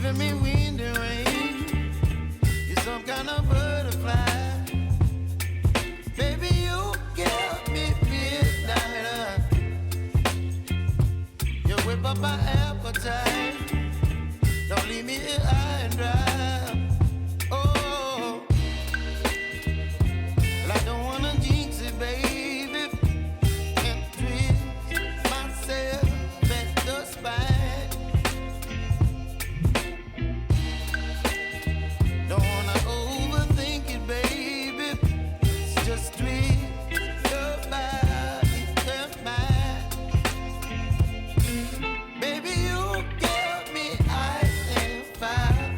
giving me wind and rain. You're some kind of butterfly. Baby, you give me midnight. You whip up my appetite. Don't leave me here high and dry. Oh, well, I don't wanna jinx it, baby, and twist myself at the spine. Don't wanna overthink it, baby. It's just twist your body and mine. Baby, you give me ice and fire.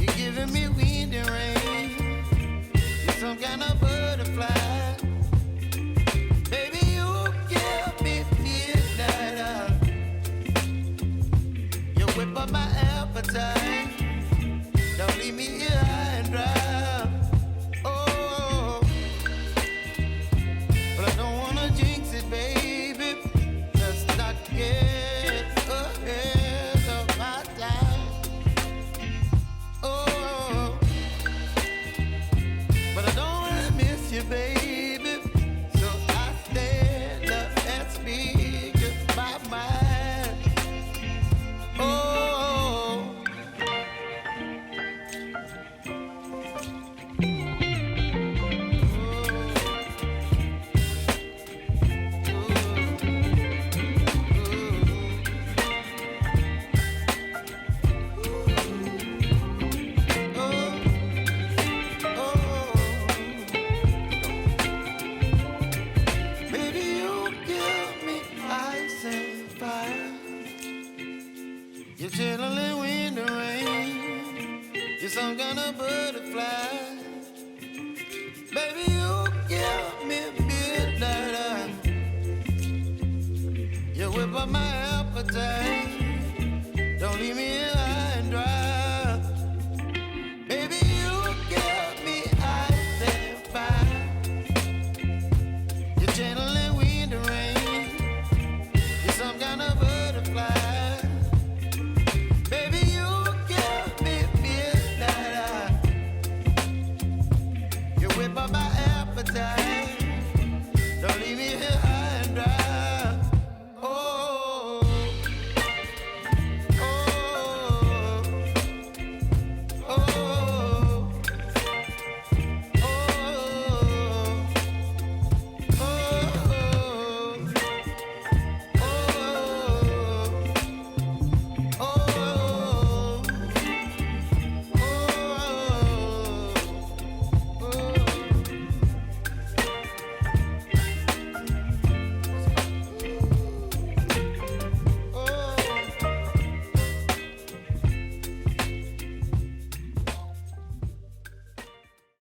You're giving me wind and rain. You're some kind of butterfly. Baby, you give me midnight. You whip up my appetite. Don't leave me here high and dry. Oh, but I don't wanna jinx it, baby. Let's not get ahead of my time. Oh, but I don't wanna miss you, baby. So I stand up and speak just my mind. Oh. Baby, you give me ice and fire. You're chilling wind and rain. You're some kind of butterfly. Baby, you give me midnight. You whip up my appetite. Don't leave me